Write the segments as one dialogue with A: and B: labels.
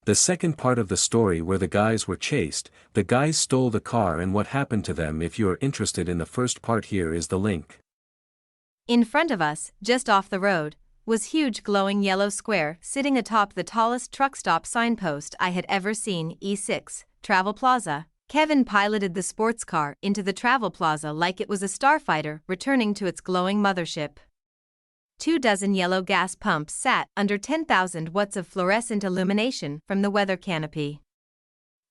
A: The second part of the story where the guys were chased, the guys stole the car and what happened to them. If you are interested in the first part, here is the link.
B: In front of us, just off the road, was huge glowing yellow square sitting atop the tallest truck stop signpost I had ever seen. E6, Travel Plaza. Kevin piloted the sports car into the travel plaza like it was a starfighter returning to its glowing mothership. 24 yellow gas pumps sat under 10,000 watts of fluorescent illumination from the weather canopy.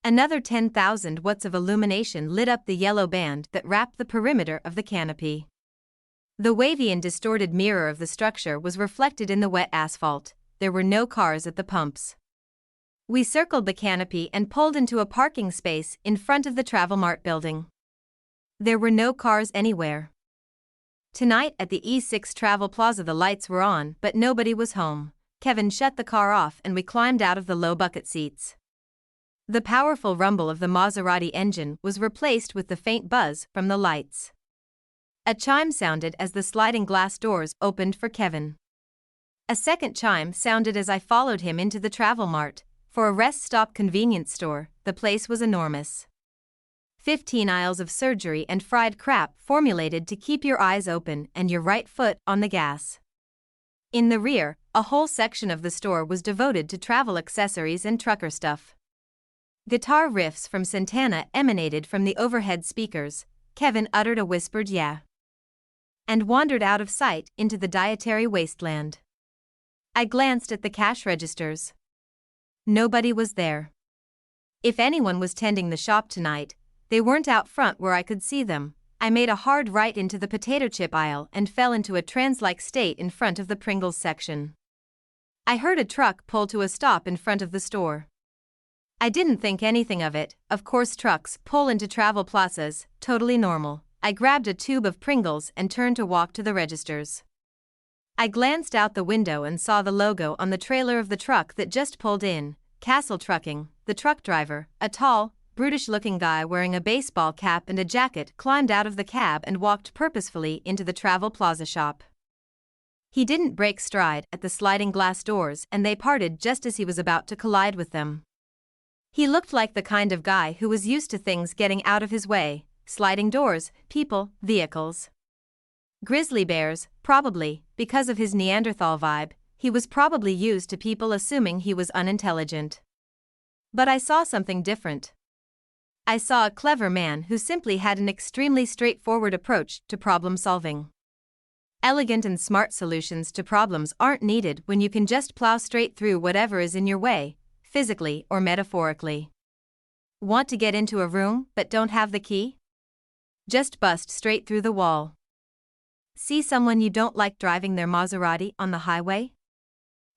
B: Another 10,000 watts of illumination lit up the yellow band that wrapped the perimeter of the canopy. The wavy and distorted mirror of the structure was reflected in the wet asphalt. There were no cars at the pumps. We circled the canopy and pulled into a parking space in front of the Travel Mart building. There were no cars anywhere. Tonight at the E6 Travel Plaza the lights were on but nobody was home. Kevin shut the car off and we climbed out of the low bucket seats. The powerful rumble of the Maserati engine was replaced with the faint buzz from the lights. A chime sounded as the sliding glass doors opened for Kevin. A second chime sounded as I followed him into the Travel Mart. For a rest stop convenience store, the place was enormous. 15 aisles of surgery and fried crap formulated to keep your eyes open and your right foot on the gas. In the rear, a whole section of the store was devoted to travel accessories and trucker stuff. Guitar riffs from Santana emanated from the overhead speakers. Kevin uttered a whispered yeah and wandered out of sight into the dietary wasteland. I glanced at the cash registers. Nobody was there. If anyone was tending the shop tonight, they weren't out front where I could see them. I made a hard right into the potato chip aisle and fell into a trance-like state in front of the Pringles section. I heard a truck pull to a stop in front of the store. I didn't think anything of it. Of course trucks pull into travel plazas, totally normal. I grabbed a tube of Pringles and turned to walk to the registers. I glanced out the window and saw the logo on the trailer of the truck that just pulled in, Castle Trucking. The truck driver, a tall, brutish-looking guy wearing a baseball cap and a jacket, climbed out of the cab and walked purposefully into the Travel Plaza shop. He didn't break stride at the sliding glass doors and they parted just as he was about to collide with them. He looked like the kind of guy who was used to things getting out of his way, sliding doors, people, vehicles. Grizzly bears, probably, because of his Neanderthal vibe, he was probably used to people assuming he was unintelligent. But I saw something different. I saw a clever man who simply had an extremely straightforward approach to problem solving. Elegant and smart solutions to problems aren't needed when you can just plow straight through whatever is in your way, physically or metaphorically. Want to get into a room but don't have the key? Just bust straight through the wall. See someone you don't like driving their Maserati on the highway?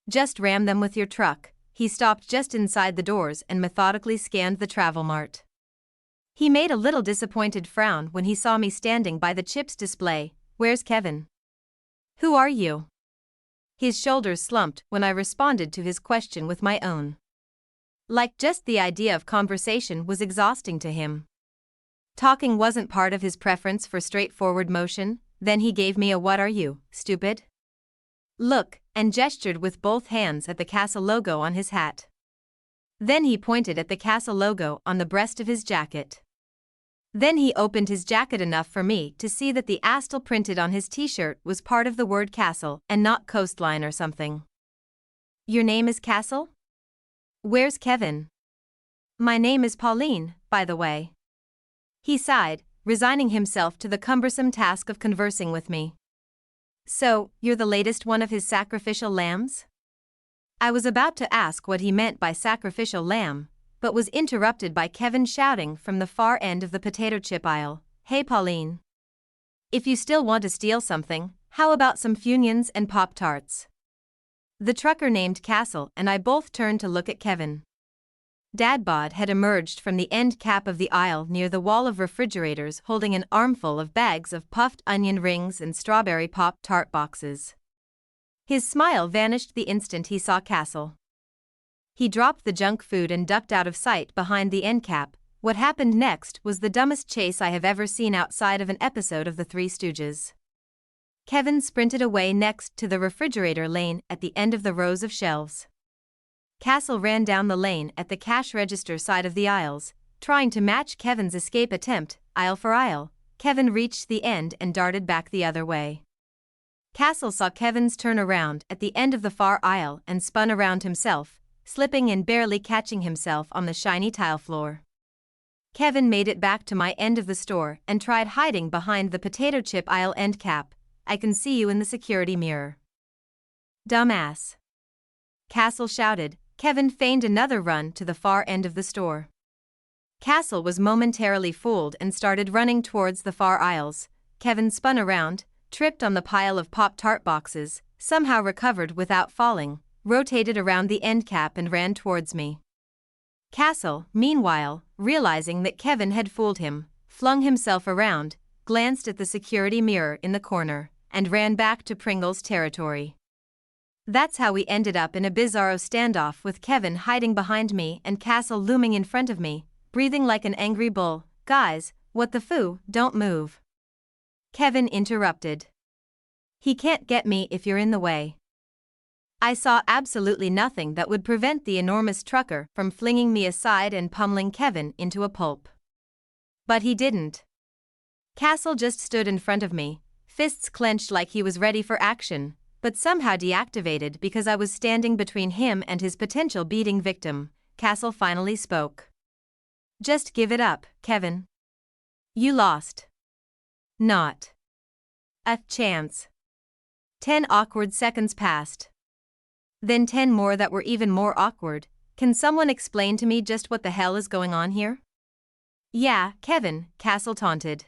B: Just ram them with your truck. He stopped just inside the doors and methodically scanned the Travel Mart. He made a little disappointed frown when he saw me standing by the chips display. Where's Kevin? Who are you? His shoulders slumped when I responded to his question with my own. Like just the idea of conversation was exhausting to him. Talking wasn't part of his preference for straightforward motion. Then he gave me a "what are you, stupid?" look, and gestured with both hands at the Castle logo on his hat. Then he pointed at the Castle logo on the breast of his jacket. Then he opened his jacket enough for me to see that the astle printed on his t-shirt was part of the word castle and not coastline or something. Your name is Castle? Where's Kevin? My name is Pauline, by the way. He sighed, resigning himself to the cumbersome task of conversing with me. So, you're the latest one of his sacrificial lambs? I was about to ask what he meant by sacrificial lamb, but was interrupted by Kevin shouting from the far end of the potato chip aisle, "Hey Pauline. If you still want to steal something, how about some Funyuns and Pop-Tarts?" The trucker named Castle and I both turned to look at Kevin. Dadbod had emerged from the end cap of the aisle near the wall of refrigerators holding an armful of bags of puffed onion rings and strawberry Pop-Tart boxes. His smile vanished the instant he saw Castle. He dropped the junk food and ducked out of sight behind the end cap. What happened next was the dumbest chase I have ever seen outside of an episode of The Three Stooges. Kevin sprinted away next to the refrigerator lane at the end of the rows of shelves. Castle ran down the lane at the cash register side of the aisles, trying to match Kevin's escape attempt, aisle for aisle. Kevin reached the end and darted back the other way. Castle saw Kevin's turn around at the end of the far aisle and spun around himself, slipping and barely catching himself on the shiny tile floor. Kevin made it back to my end of the store and tried hiding behind the potato chip aisle end cap. I can see you in the security mirror. Dumbass. Castle shouted. Kevin feigned another run to the far end of the store. Castle was momentarily fooled and started running towards the far aisles. Kevin spun around, tripped on the pile of Pop-Tart boxes, somehow recovered without falling, rotated around the end cap and ran towards me. Castle, meanwhile, realizing that Kevin had fooled him, flung himself around, glanced at the security mirror in the corner, and ran back to Pringles territory. That's how we ended up in a bizarro standoff with Kevin hiding behind me and Castle looming in front of me, breathing like an angry bull. Guys, what the foo, don't move. Kevin interrupted. He can't get me if you're in the way. I saw absolutely nothing that would prevent the enormous trucker from flinging me aside and pummeling Kevin into a pulp. But he didn't. Castle just stood in front of me, fists clenched like he was ready for action, but somehow deactivated because I was standing between him and his potential beating victim. Castle finally spoke. Just give it up, Kevin. You lost. Not a chance. 10 awkward seconds passed. Then 10 more that were even more awkward. Can someone explain to me just what the hell is going on here? Yeah, Kevin, Castle taunted.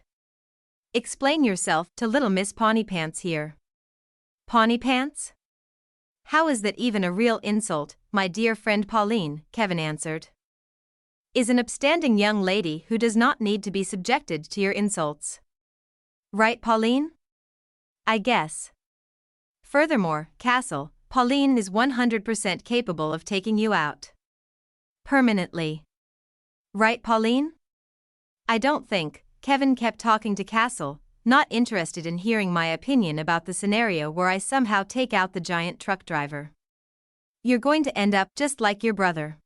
B: Explain yourself to little Miss Pawnee Pants here. Pawnee Pants? How is that even a real insult, my dear friend Pauline? Kevin answered. Is an upstanding young lady who does not need to be subjected to your insults. Right, Pauline? I guess. Furthermore, Castle, Pauline is 100% capable of taking you out. Permanently. Right, Pauline? I don't think. Kevin kept talking to Castle, not interested in hearing my opinion about the scenario where I somehow take out the giant truck driver. You're going to end up just like your brother.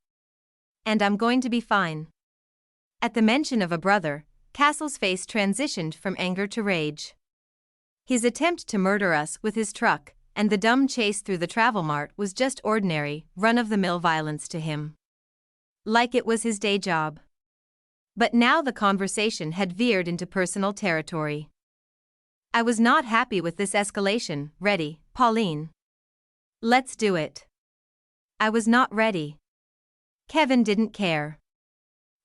B: And I'm going to be fine. At the mention of a brother, Castle's face transitioned from anger to rage. His attempt to murder us with his truck and the dumb chase through the travel mart was just ordinary, run-of-the-mill violence to him. Like it was his day job. But now the conversation had veered into personal territory. I was not happy with this escalation. Ready, Pauline? Let's do it. I was not ready. Kevin didn't care.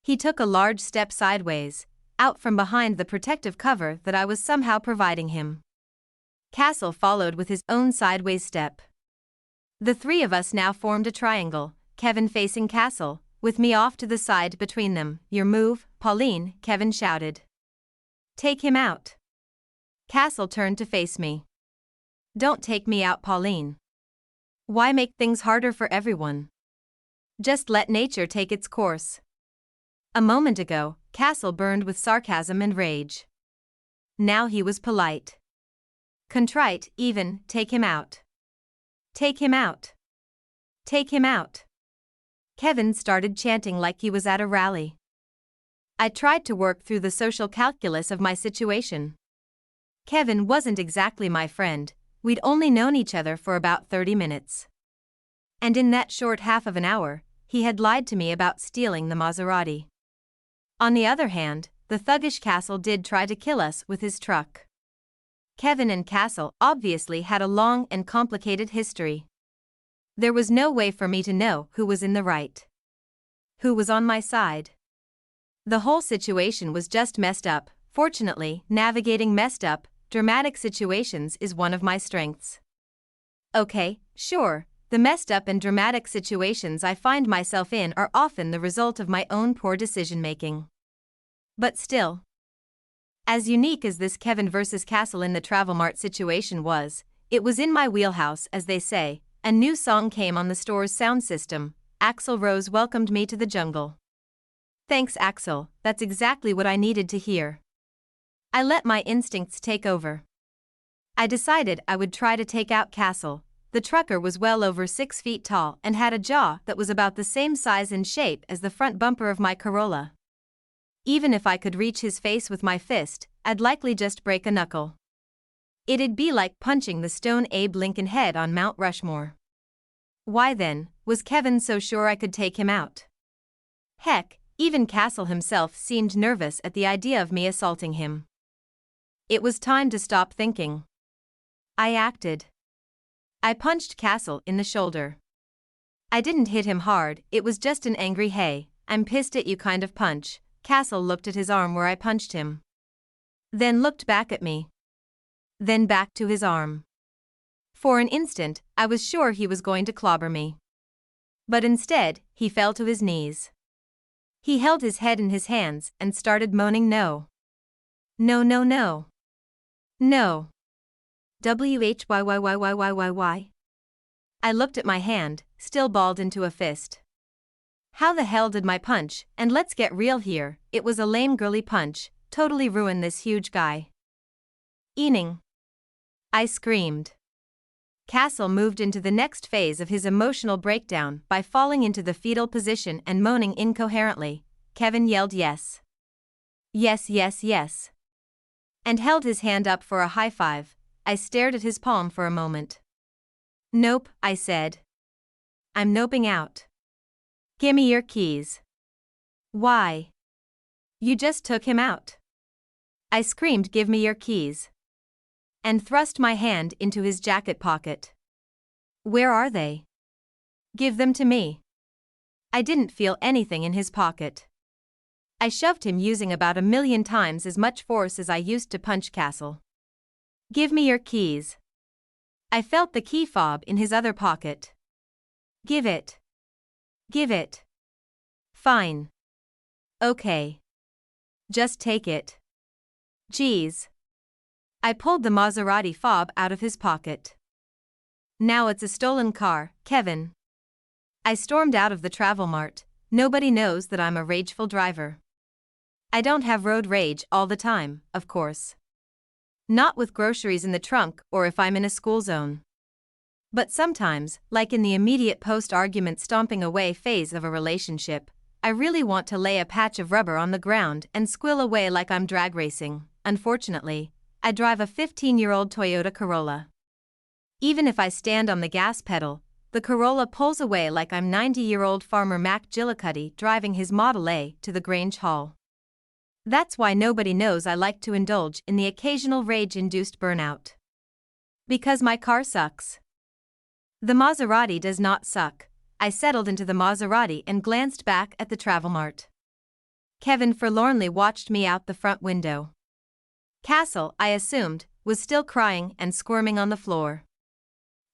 B: He took a large step sideways, out from behind the protective cover that I was somehow providing him. Castle followed with his own sideways step. The three of us now formed a triangle, Kevin facing Castle, with me off to the side between them. Your move, Pauline, Kevin shouted. Take him out. Castle turned to face me. Don't take me out, Pauline. Why make things harder for everyone? Just let nature take its course. A moment ago, Castle burned with sarcasm and rage. Now he was polite. Contrite, even. Take him out. Take him out. Take him out. Kevin started chanting like he was at a rally. I tried to work through the social calculus of my situation. Kevin wasn't exactly my friend, we'd only known each other for about 30 minutes. And in that short half of an hour, he had lied to me about stealing the Maserati. On the other hand, the thuggish Castle did try to kill us with his truck. Kevin and Castle obviously had a long and complicated history. There was no way for me to know who was in the right. Who was on my side. The whole situation was just messed up. Fortunately, navigating messed up, dramatic situations is one of my strengths. Okay, sure, the messed up and dramatic situations I find myself in are often the result of my own poor decision-making. But still. As unique as this Kevin versus Castle in the Travel Mart situation was, it was in my wheelhouse, as they say. A new song came on the store's sound system. Axl Rose welcomed me to the jungle. Thanks, Axl, that's exactly what I needed to hear. I let my instincts take over. I decided I would try to take out Castle, The trucker was well over 6 feet tall and had a jaw that was about the same size and shape as the front bumper of my Corolla. Even if I could reach his face with my fist, I'd likely just break a knuckle. It'd be like punching the stone Abe Lincoln head on Mount Rushmore. Why then, was Kevin so sure I could take him out? Heck, even Castle himself seemed nervous at the idea of me assaulting him. It was time to stop thinking. I acted. I punched Castle in the shoulder. I didn't hit him hard, it was just an angry "hey, I'm pissed at you" kind of punch. Castle looked at his arm where I punched him. Then looked back at me. Then back to his arm. For an instant, I was sure he was going to clobber me. But instead, he fell to his knees. He held his head in his hands and started moaning no. No, no, no. No. WHYYYYYYY. I looked at my hand, still balled into a fist. How the hell did my punch, and let's get real here, it was a lame girly punch, totally ruin this huge guy? Ening. I screamed. Castle moved into the next phase of his emotional breakdown by falling into the fetal position and moaning incoherently. Kevin yelled yes. Yes, yes, yes. And held his hand up for a high five. I stared at his palm for a moment. Nope, I said. I'm noping out. Gimme your keys. Why? You just took him out. I screamed, give me your keys. And thrust my hand into his jacket pocket. Where are they? Give them to me. I didn't feel anything in his pocket. I shoved him using about 1,000,000 times as much force as I used to punch Castle. Give me your keys. I felt the key fob in his other pocket. Give it. Give it. Fine. Okay. Just take it. Geez. I pulled the Maserati fob out of his pocket. Now it's a stolen car, Kevin. I stormed out of the Travel Mart. Nobody knows that I'm a rageful driver. I don't have road rage all the time, of course. Not with groceries in the trunk or if I'm in a school zone. But sometimes, like in the immediate post-argument stomping away phase of a relationship, I really want to lay a patch of rubber on the ground and squill away like I'm drag racing. Unfortunately, I drive a 15-year-old Toyota Corolla. Even if I stand on the gas pedal, the Corolla pulls away like I'm 90-year-old farmer Mac Gillicuddy driving his Model A to the Grange Hall. That's why nobody knows I like to indulge in the occasional rage-induced burnout. Because my car sucks. The Maserati does not suck. I settled into the Maserati and glanced back at the Travel Mart. Kevin forlornly watched me out the front window. Castle, I assumed, was still crying and squirming on the floor.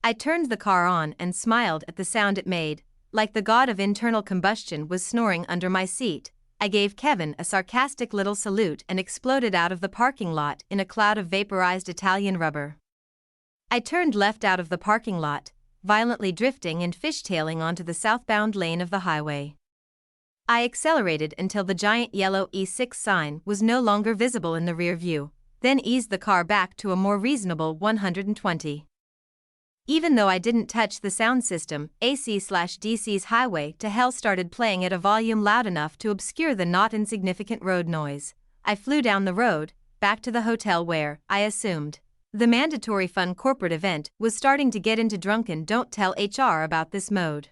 B: I turned the car on and smiled at the sound it made, like the god of internal combustion was snoring under my seat. I gave Kevin a sarcastic little salute and exploded out of the parking lot in a cloud of vaporized Italian rubber. I turned left out of the parking lot, violently drifting and fishtailing onto the southbound lane of the highway. I accelerated until the giant yellow E6 sign was no longer visible in the rear view, then eased the car back to a more reasonable 120. Even though I didn't touch the sound system, AC/DC's Highway to Hell started playing at a volume loud enough to obscure the not insignificant road noise. I flew down the road, back to the hotel where, I assumed, the mandatory fun corporate event was starting to get into drunken don't tell HR about this mode.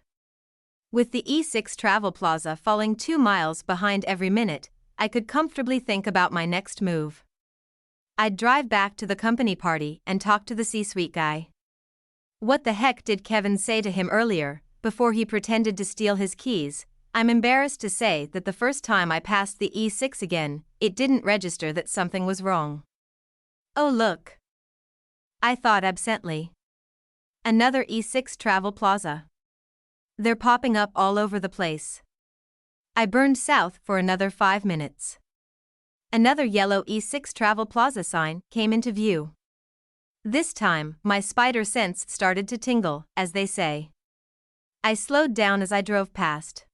B: With the E6 Travel Plaza falling 2 miles behind every minute, I could comfortably think about my next move. I'd drive back to the company party and talk to the C-suite guy. What the heck did Kevin say to him earlier, before he pretended to steal his keys? I'm embarrassed to say that the first time I passed the E6 again, it didn't register that something was wrong. Oh look. I thought absently. Another E6 Travel Plaza. They're popping up all over the place. I burned south for another 5 minutes. Another yellow E6 Travel Plaza sign came into view. This time, my spider sense started to tingle, as they say. I slowed down as I drove past.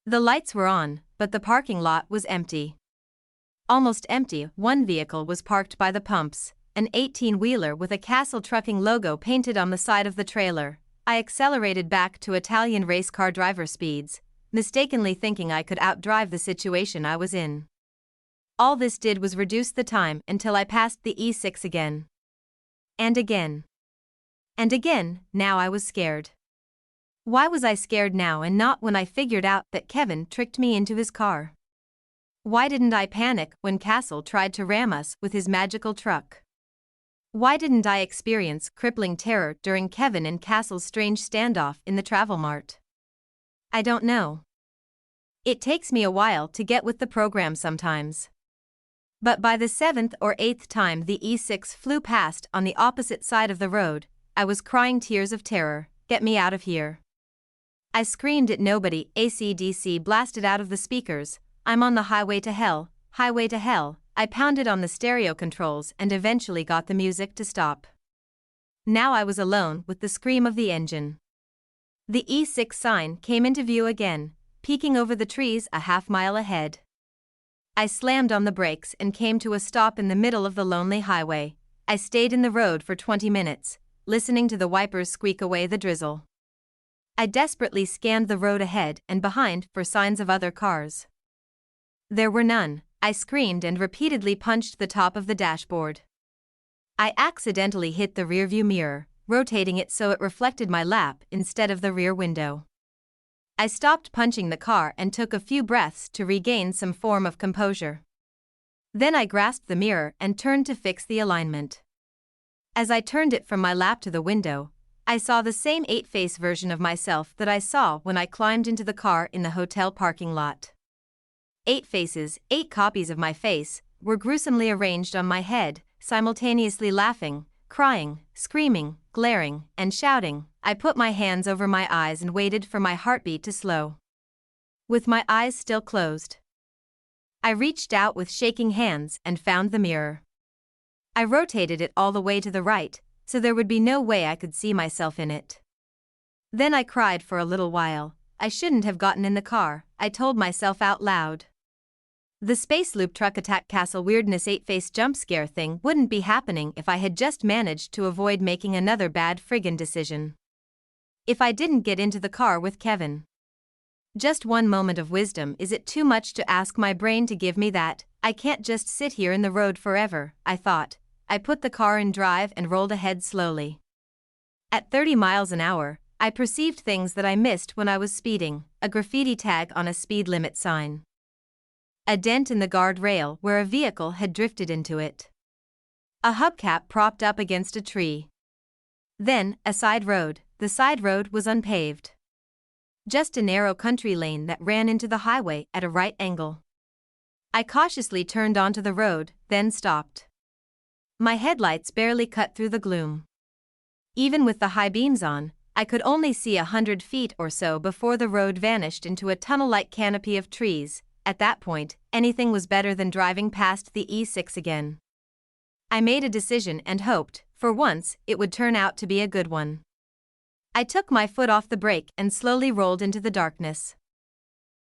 B: The lights were on, but the parking lot was empty. Almost empty. One vehicle was parked by the pumps, an 18-wheeler with a Castle Trucking logo painted on the side of the trailer. I accelerated back to Italian race car driver speeds, mistakenly thinking I could outdrive the situation I was in. All this did was reduce the time until I passed the E6 again. And again. And again. Now I was scared. Why was I scared now and not when I figured out that Kevin tricked me into his car? Why didn't I panic when Castle tried to ram us with his magical truck? Why didn't I experience crippling terror during Kevin and Castle's strange standoff in the travel mart? I don't know. It takes me a while to get with the program sometimes. But by the 7th or 8th time the E6 flew past on the opposite side of the road, I was crying tears of terror. Get me out of here. I screamed at nobody. AC/DC blasted out of the speakers. I'm on the highway to hell, highway to hell. I pounded on the stereo controls and eventually got the music to stop. Now I was alone with the scream of the engine. The E6 sign came into view again, peeking over the trees a half-mile ahead. I slammed on the brakes and came to a stop in the middle of the lonely highway. I stayed in the road for 20 minutes, listening to the wipers squeak away the drizzle. I desperately scanned the road ahead and behind for signs of other cars. There were none. I screamed and repeatedly punched the top of the dashboard. I accidentally hit the rearview mirror, rotating it so it reflected my lap instead of the rear window. I stopped punching the car and took a few breaths to regain some form of composure. Then I grasped the mirror and turned to fix the alignment. As I turned it from my lap to the window, I saw the same 8-face version of myself that I saw when I climbed into the car in the hotel parking lot. 8 faces, 8 copies of my face, were gruesomely arranged on my head, simultaneously laughing, crying, screaming, glaring, and shouting. I put my hands over my eyes and waited for my heartbeat to slow. With my eyes still closed, I reached out with shaking hands and found the mirror. I rotated it all the way to the right, so there would be no way I could see myself in it. Then I cried for a little while. I shouldn't have gotten in the car, I told myself out loud. The Space Loop Truck Attack Castle Weirdness 8-face jump scare thing wouldn't be happening if I had just managed to avoid making another bad friggin' decision. If I didn't get into the car with Kevin. Just one moment of wisdom. Is it too much to ask my brain to give me that? I can't just sit here in the road forever, I thought. I put the car in drive and rolled ahead slowly. At 30 miles an hour, I perceived things that I missed when I was speeding: a graffiti tag on a speed limit sign, a dent in the guardrail where a vehicle had drifted into it, a hubcap propped up against a tree. Then, a side road. The side road was unpaved. Just a narrow country lane that ran into the highway at a right angle. I cautiously turned onto the road, then stopped. My headlights barely cut through the gloom. Even with the high beams on, I could only see 100 feet or so before the road vanished into a tunnel-like canopy of trees. At that point, anything was better than driving past the E6 again. I made a decision and hoped, for once, it would turn out to be a good one. I took my foot off the brake and slowly rolled into the darkness.